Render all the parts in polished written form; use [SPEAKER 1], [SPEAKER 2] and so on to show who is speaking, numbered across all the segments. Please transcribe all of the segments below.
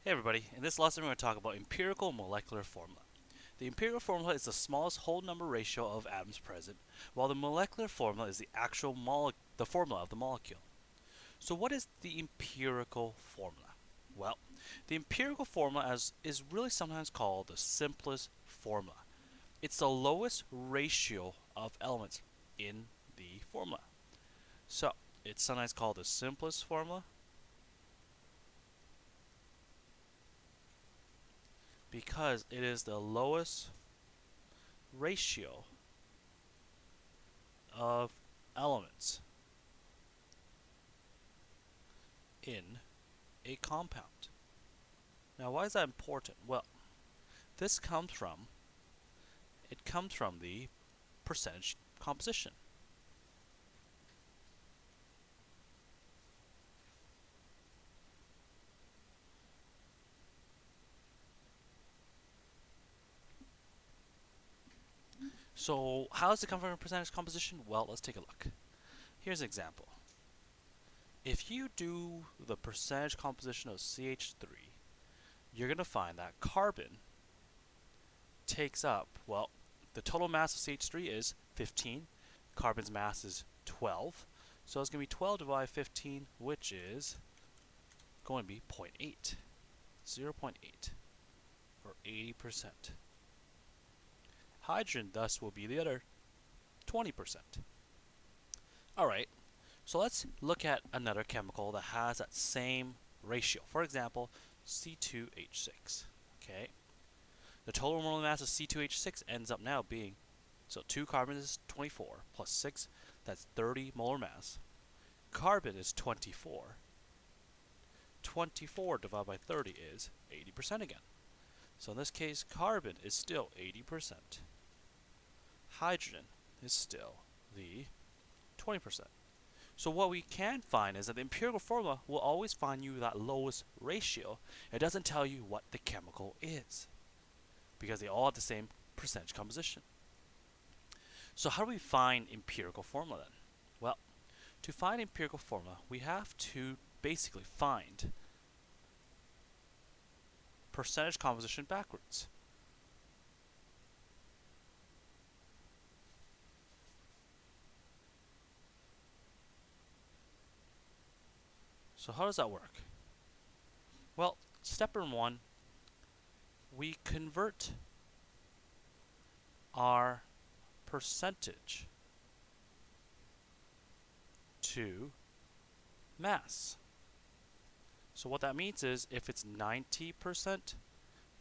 [SPEAKER 1] Hey everybody, in this lesson we're going to talk about empirical molecular formula. The empirical formula is the smallest whole number ratio of atoms present, while the molecular formula is the actual the formula of the molecule. So what is the empirical formula? Well, the empirical formula is really sometimes called the simplest formula. It's the lowest ratio of elements in the formula. So, it's sometimes called the simplest formula because it is the lowest ratio of elements in a compound. Now, why is that important? Well, this comes from the percentage composition. So, how does it come from a percentage composition? Well, let's take a look. Here's an example. If you do the percentage composition of CH3, you're going to find that carbon takes up, well, the total mass of CH3 is 15, carbon's mass is 12, so it's going to be 12 divided by 15, which is going to be 0.8, 0.8, or 80%. Hydrogen thus will be the other 20%. Alright, so let's look at another chemical that has that same ratio. For example, C2H6. Okay, the total molar mass of C2H6 ends up now being, so 2 carbons is 24, plus 6, that's 30 molar mass. Carbon is 24. 24 divided by 30 is 80% again. So in this case, carbon is still 80%. Hydrogen is still the 20%. So what we can find is that the empirical formula will always find you that lowest ratio. It doesn't tell you what the chemical is because they all have the same percentage composition. So how do we find empirical formula then? Well, to find empirical formula, we have to basically find percentage composition backwards. So how does that work? Well, step number 1, we convert our percentage to mass. So what that means is if it's 90%,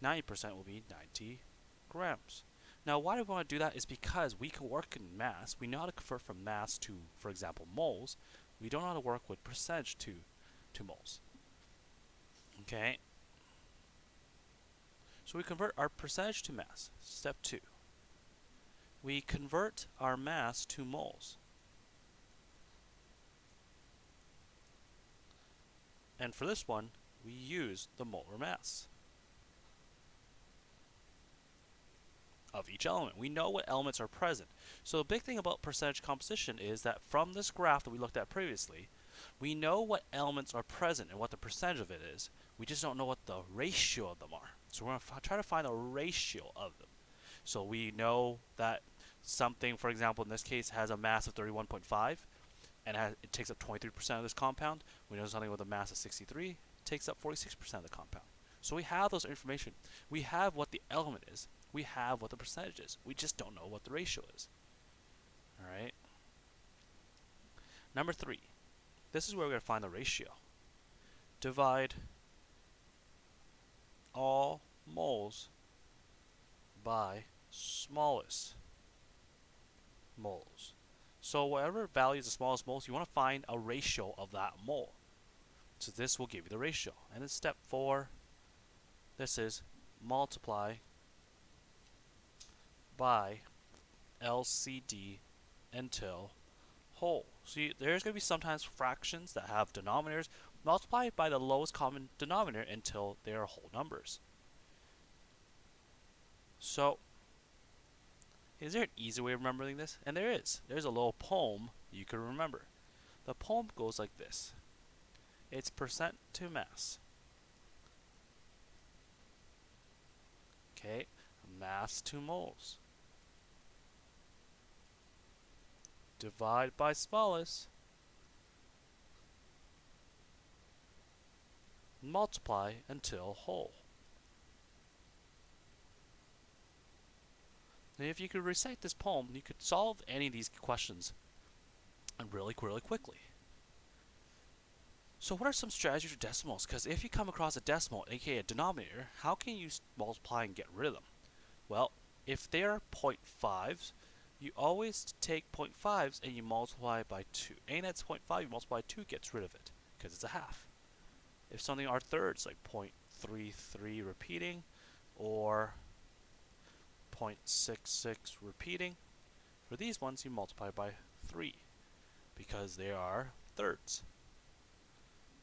[SPEAKER 1] 90% will be 90 grams. Now why do we want to do that is because we can work in mass. We know how to convert from mass to, for example, moles. We don't know how to work with percentage to moles. Okay? So we convert our percentage to mass. Step 2. We convert our mass to moles. And for this one, we use the molar mass of each element. We know what elements are present. So the big thing about percentage composition is that from this graph that we looked at previously, we know what elements are present and what the percentage of it is. We just don't know what the ratio of them are. So we're going to try to find a ratio of them. So we know that something, for example, in this case, has a mass of 31.5 and it takes up 23% of this compound. We know something with a mass of 63 takes up 46% of the compound. So we have those information. We have what the element is. We have what the percentage is. We just don't know what the ratio is. Alright? Number 3. This is where we're going to find the ratio. Divide all moles by smallest moles. So whatever value is the smallest moles, you want to find a ratio of that mole. So this will give you the ratio. And then step 4, this is multiply by LCD until whole. So there's going to be sometimes fractions that have denominators. Multiply by the lowest common denominator until they are whole numbers. So, is there an easy way of remembering this? And there is. There's a little poem you can remember. The poem goes like this. It's percent to mass Okay, mass to moles. Divide by smallest. Multiply until whole. And if you could recite this poem, you could solve any of these questions really quickly. So what are some strategies for decimals? Because if you come across a decimal, aka a denominator, how can you multiply and get rid of them? Well, if they're 0.5s, you always take 0.5s and you multiply by 2. And that's 0.5, you multiply by 2 gets rid of it, because it's a half. If something are thirds, like 0.33 repeating, or 0.66 repeating, for these ones you multiply by 3, because they are thirds.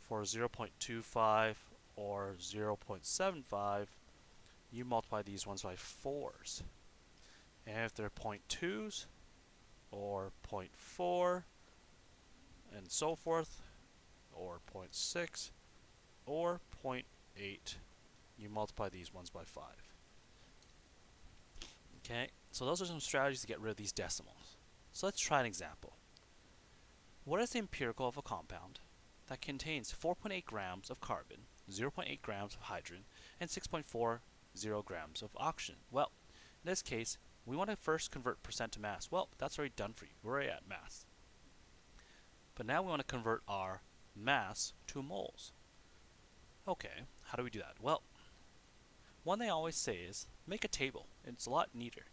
[SPEAKER 1] For 0.25 or 0.75, you multiply these ones by 4s. And if they're 0.2s or 0.4 and so forth, or 0.6 or 0.8, you multiply these ones by 5. Okay, so those are some strategies to get rid of these decimals. So let's try an example. What is the empirical of a compound that contains 4.8 grams of carbon, 0.8 grams of hydrogen, and 6.40 grams of oxygen? Well, in this case, we want to first convert percent to mass. Well, that's already done for you. We're already at mass. But now we want to convert our mass to moles. Okay, how do we do that? Well, one thing I always say is make a table. It's a lot neater.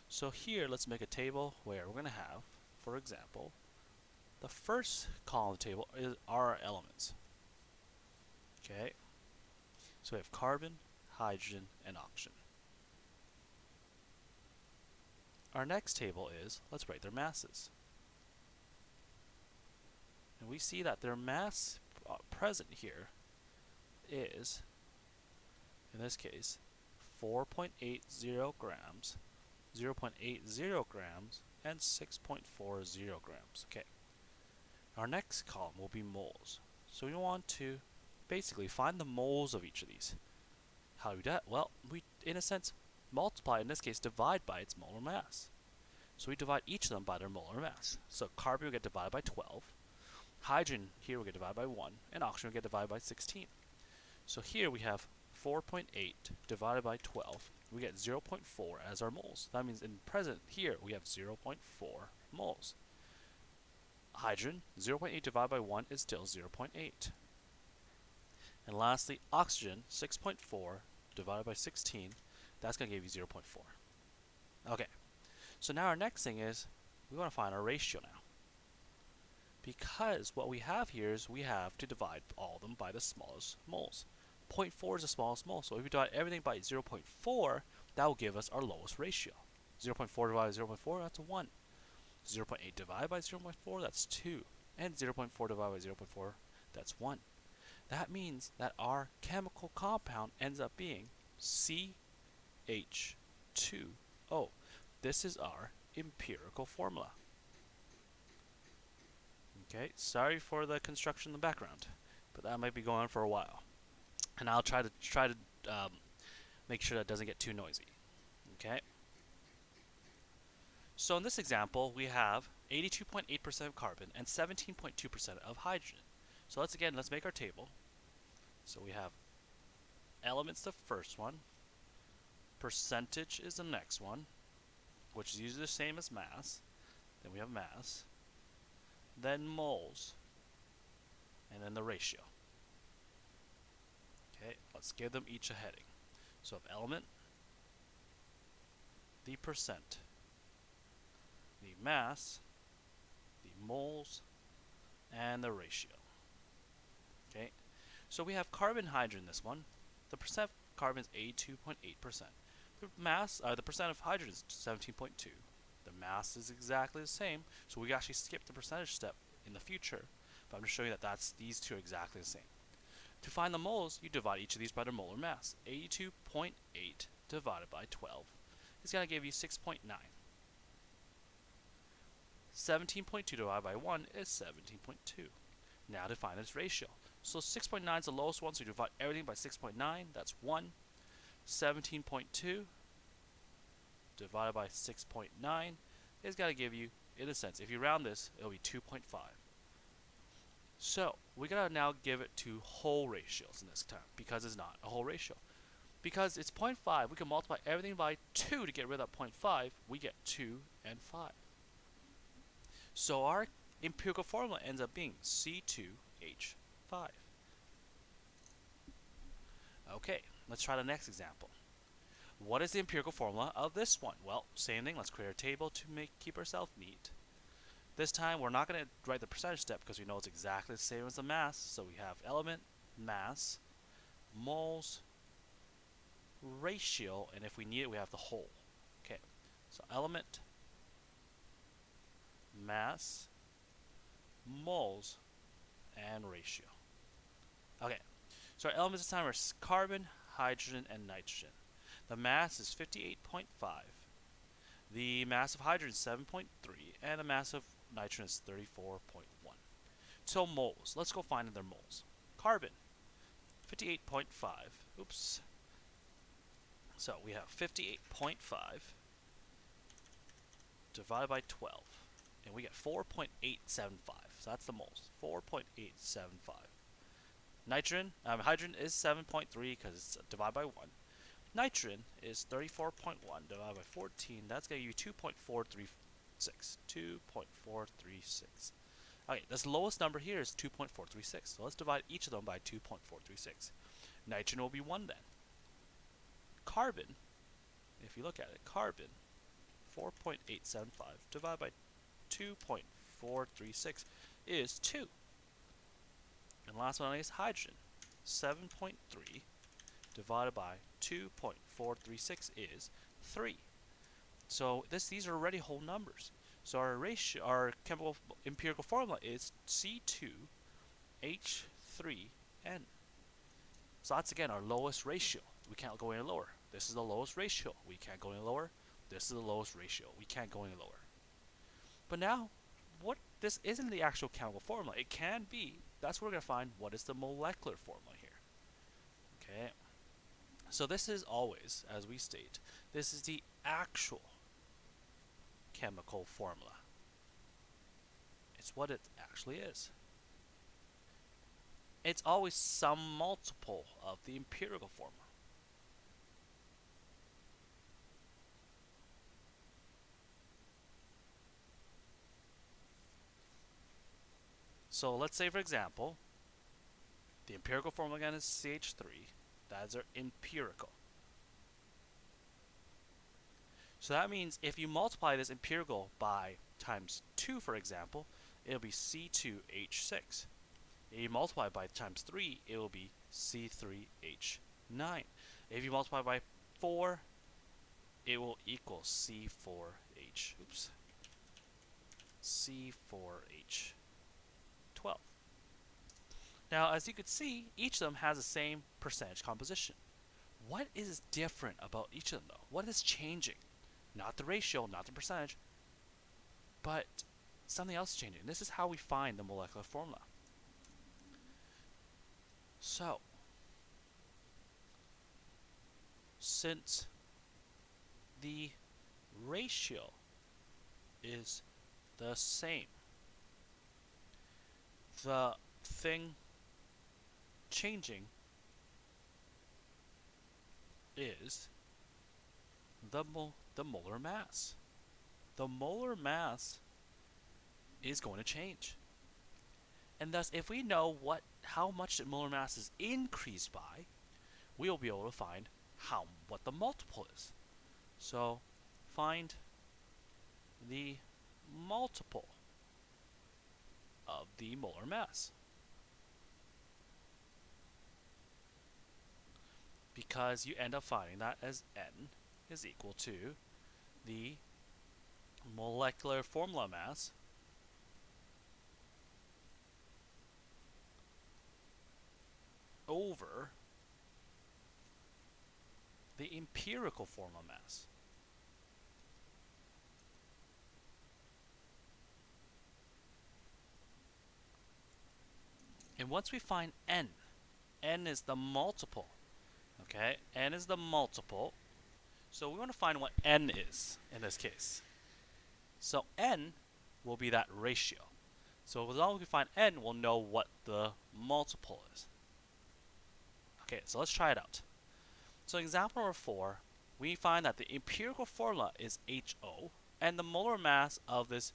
[SPEAKER 1] So here, let's make a table where we're going to have, for example, the first column of the table are our elements. Okay, so we have carbon, hydrogen, and oxygen. Our next table is, let's write their masses. And we see that their mass present here is, in this case, 4.80 grams, 0.80 grams, and 6.40 grams. Okay. Our next column will be moles. So we want to basically find the moles of each of these. How do we do that? Well, we, in a sense, multiply, in this case, divide by its molar mass. So we divide each of them by their molar mass. So carbon will get divided by 12. Hydrogen here will get divided by 1. And oxygen will get divided by 16. So here we have 4.8 divided by 12. We get 0.4 as our moles. That means in present here we have 0.4 moles. Hydrogen, 0.8 divided by 1 is still 0.8. And lastly, oxygen, 6.4 divided by 16, that's going to give you 0.4. Okay, so now our next thing is we want to find our ratio now. Because what we have here is we have to divide all of them by the smallest moles. 0.4 is the smallest mole, so if we divide everything by 0.4, that will give us our lowest ratio. 0.4 divided by 0.4, that's a 1. 0.8 divided by 0.4, that's 2. And 0.4 divided by 0.4, that's 1. That means that our chemical compound ends up being CH2O. This is our empirical formula. Okay, sorry for the construction in the background, but that might be going on for a while. And I'll try to make sure that doesn't get too noisy. Okay. So in this example, we have 82.8% of carbon and 17.2% of hydrogen. So let's make our table. So we have elements, the first one, percentage is the next one, which is usually the same as mass. Then we have mass, then moles, and then the ratio. Okay, let's give them each a heading. So of element, the percent, the mass, the moles, and the ratio. Okay, so we have carbon, hydrogen. This one, the percent of carbon is 82.8%. The mass, the percent of hydrogen is 17.2. The mass is exactly the same, so we actually skip the percentage step in the future. But I'm just showing that these two are exactly the same. To find the moles, you divide each of these by their molar mass. 82.8 divided by 12 is going to give you 6.9. 17.2 divided by 1 is 17.2. Now to find its ratio. So 6.9 is the lowest one, so you divide everything by 6.9, that's 1. 17.2 divided by 6.9 is going to give you, in a sense, if you round this, it'll be 2.5. So we gotta now give it to whole ratios in this time because it's not a whole ratio. Because it's 0.5, we can multiply everything by 2 to get rid of that 0.5. We get 2 and 5. So our empirical formula ends up being C2H5. Okay, let's try the next example. What is the empirical formula of this one? Well, same thing. Let's create a table to keep ourselves neat. This time we're not going to write the percentage step because we know it's exactly the same as the mass. So we have element, mass, moles, ratio, and if we need it, we have the whole. Okay, so element, mass, moles, and ratio. Okay, so our elements this time are carbon, hydrogen, and nitrogen. The mass is 58.5. The mass of hydrogen is 7.3, and the mass of nitrogen is 34.1. So moles. Let's go find their moles. Carbon, 58.5. Oops. So we have 58.5 divided by 12, and we get 4.875. So that's the moles. 4.875. Hydrogen is 7.3 because it's divided by 1. Nitrogen is 34.1 divided by 14. That's going to give you 2.436. 2.436. Okay, this lowest number here is 2.436. So let's divide each of them by 2.436. Nitrogen will be 1 then. Carbon, if you look at it, carbon, 4.875 divided by 2.436 is 2. And last one is hydrogen, 7.3 divided by 2.436 is 3. So these are already whole numbers. So our chemical empirical formula is C2H3N. So that's again our lowest ratio. We can't go any lower. This is the lowest ratio. We can't go any lower. This is the lowest ratio. We can't go any lower. But now, this isn't the actual chemical formula. It can be. That's where we're going to find what is the molecular formula here. Okay. So this is always, as we state, this is the actual chemical formula. It's what it actually is. It's always some multiple of the empirical formula. So let's say, for example, the empirical formula again is CH3. That is our empirical. So that means if you multiply this empirical by times 2, for example, it'll be C2H6. If you multiply by times 3, it will be C3H9. If you multiply by 4, it will equal C4H. C4H12. Now, as you can see, each of them has the same percentage composition. What is different about each of them, though? What is changing? Not the ratio, not the percentage, but something else is changing. This is how we find the molecular formula. So, since the ratio is the same, the thing changing is the molar mass. The molar mass is going to change. And thus, if we know how much the molar mass is increased by, we will be able to find what the multiple is. So, find the multiple of the molar mass. Because you end up finding that as N is equal to the molecular formula mass over the empirical formula mass. And once we find N is the multiple Okay, n is the multiple. So we want to find what n is in this case. So n will be that ratio. So as long as we find n, we'll know what the multiple is. Okay, so let's try it out. So example number 4, we find that the empirical formula is HO, and the molar mass of this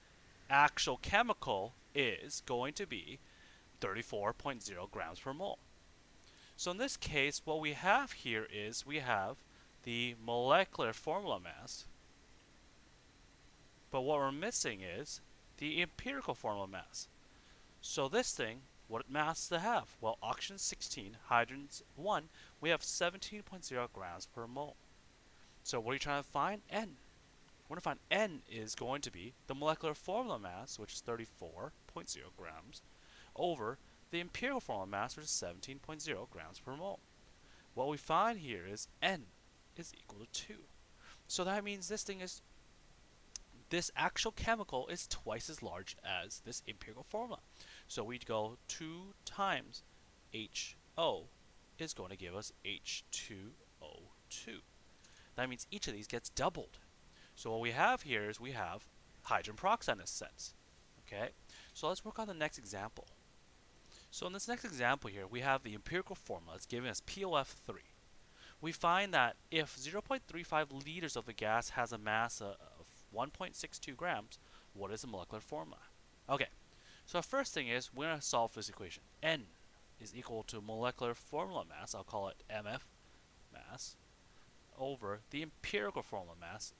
[SPEAKER 1] actual chemical is going to be 34.0 grams per mole. So in this case, what we have here is we have the molecular formula mass, but what we're missing is the empirical formula mass. So this thing, what mass does it have? Well, oxygen 16, hydrogen 1, we have 17.0 grams per mole. So what are you trying to find? N. We're going to find N is going to be the molecular formula mass, which is 34.0 grams, over the empirical formula mass, which is 17.0 grams per mole. What we find here is N is equal to 2. So that means this actual chemical is twice as large as this empirical formula. So we'd go 2 times HO is going to give us H2O2. That means each of these gets doubled. So what we have here is we have hydrogen peroxide in this sense. Okay, so let's work on the next example. So in this next example here, we have the empirical formula. It's giving us POF3. We find that if 0.35 liters of the gas has a mass of 1.62 grams, what is the molecular formula? Okay, so the first thing is we're going to solve this equation. N is equal to molecular formula mass, I'll call it MF mass, over the empirical formula mass.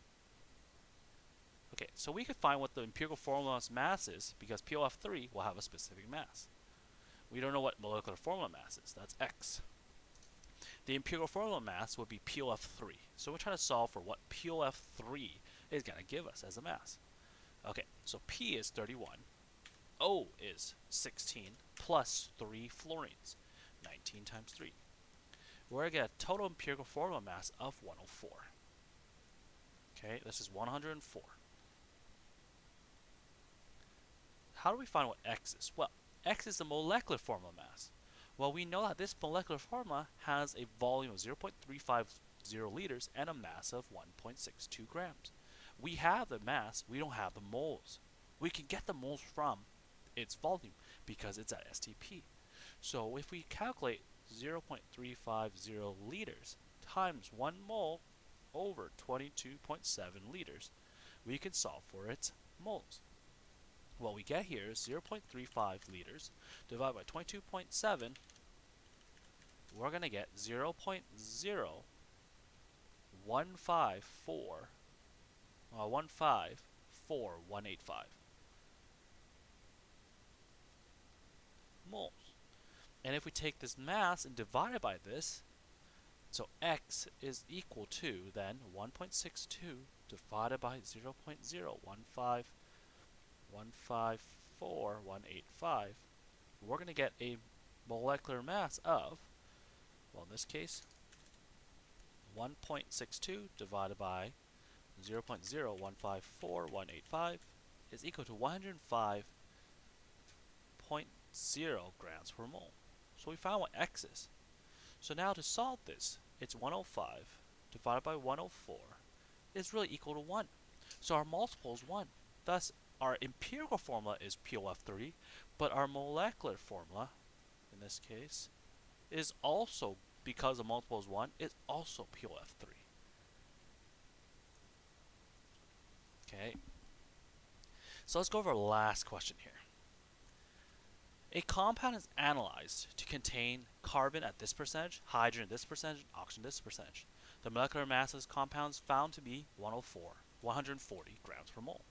[SPEAKER 1] Okay, so we could find what the empirical formula's mass is because POF3 will have a specific mass. We don't know what molecular formula mass is. That's X. The empirical formula mass would be POF3. So we're trying to solve for what POF3 is going to give us as a mass. Okay, so P is 31. O is 16 plus 3 fluorines. 19 times 3. We're going to get a total empirical formula mass of 104. Okay, this is 104. How do we find what X is? Well, X is the molecular formula mass. Well, we know that this molecular formula has a volume of 0.350 liters and a mass of 1.62 grams. We have the mass, we don't have the moles. We can get the moles from its volume because it's at STP. So if we calculate 0.350 liters times 1 mole over 22.7 liters, we can solve for its moles. What we get here is 0.35 liters divided by 22.7. We're going to get 0.0154 moles. And if we take this mass and divide it by this, so X is equal to then 1.62 divided by 0.0154, we're going to get a molecular mass of, well, in this case, 1.62 divided by 0.0154 is equal to 105.0 grams per mole. So we found what X is. So now to solve this, it's 105 divided by 104 is really equal to 1. So our multiple is 1. Thus, our empirical formula is POF3, but our molecular formula, in this case, is also, because the multiple is 1, is also POF3. Okay. So let's go over our last question here. A compound is analyzed to contain carbon at this percentage, hydrogen at this percentage, and oxygen at this percentage. The molecular mass of this compound is found to be 140 grams per mole.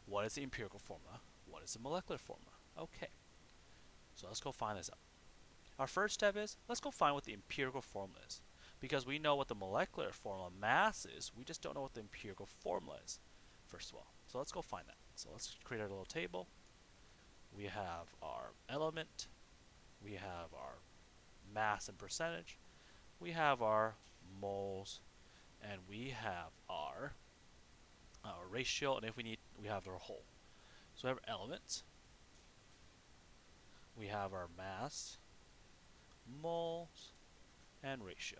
[SPEAKER 1] What is the empirical formula? What is the molecular formula? Okay, so let's go find this out. Our first step is, let's go find what the empirical formula is. Because we know what the molecular formula mass is, we just don't know what the empirical formula is, first of all. So let's go find that. So let's create our little table. We have our element, we have our mass and percentage, we have our moles, and we have our ratio, and if we need, we have our whole. So we have our elements, we have our mass, moles, and ratio.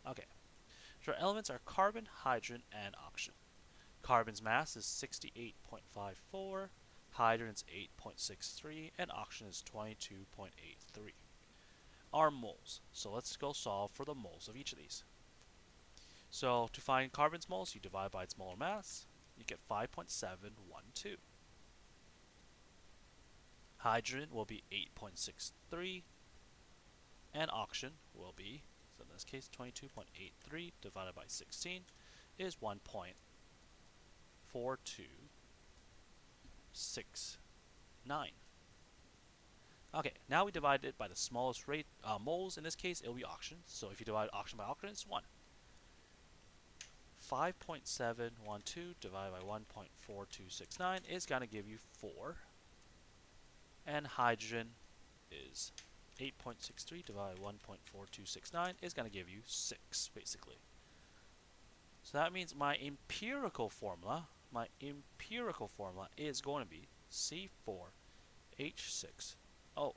[SPEAKER 1] Okay, so our elements are carbon, hydrogen, and oxygen. Carbon's mass is 68.54, hydrogen's 8.63, and oxygen is 22.83. Our moles. So let's go solve for the moles of each of these. So to find carbon's moles, you divide by its molar mass. You get 5.712. Hydrogen will be 8.63, and oxygen will be, so in this case, 22.83 divided by 16 is 1.4269. Okay, now we divide it by the smallest rate moles. In this case, it will be oxygen. So if you divide oxygen by oxygen, it's 1. 5.712 divided by 1.4269 is going to give you 4. And hydrogen is 8.63 divided by 1.4269 is going to give you 6, basically. So that means my empirical formula is going to be C4H6O.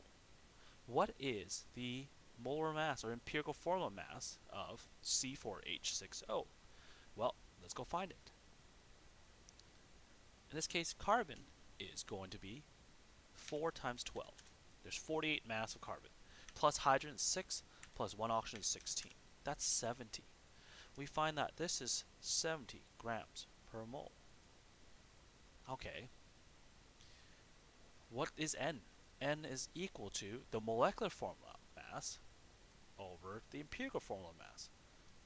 [SPEAKER 1] What is the molar mass or empirical formula mass of C4H6O? Well, let's go find it. In this case, carbon is going to be 4 times 12. There's 48 mass of carbon. Plus hydrogen is 6, plus 1 oxygen is 16. That's 70. We find that this is 70 grams per mole. Okay. What is N? N is equal to the molecular formula mass over the empirical formula mass.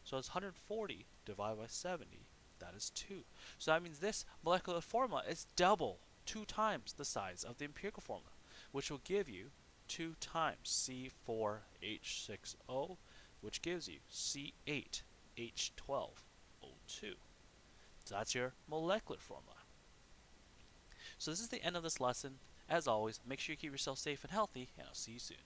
[SPEAKER 1] So it's 140 divided by 70. That is 2. So that means this molecular formula is double, 2 times the size of the empirical formula, which will give you 2 times C4H6O, which gives you C8H12O2. So that's your molecular formula. So this is the end of this lesson. As always, make sure you keep yourself safe and healthy, and I'll see you soon.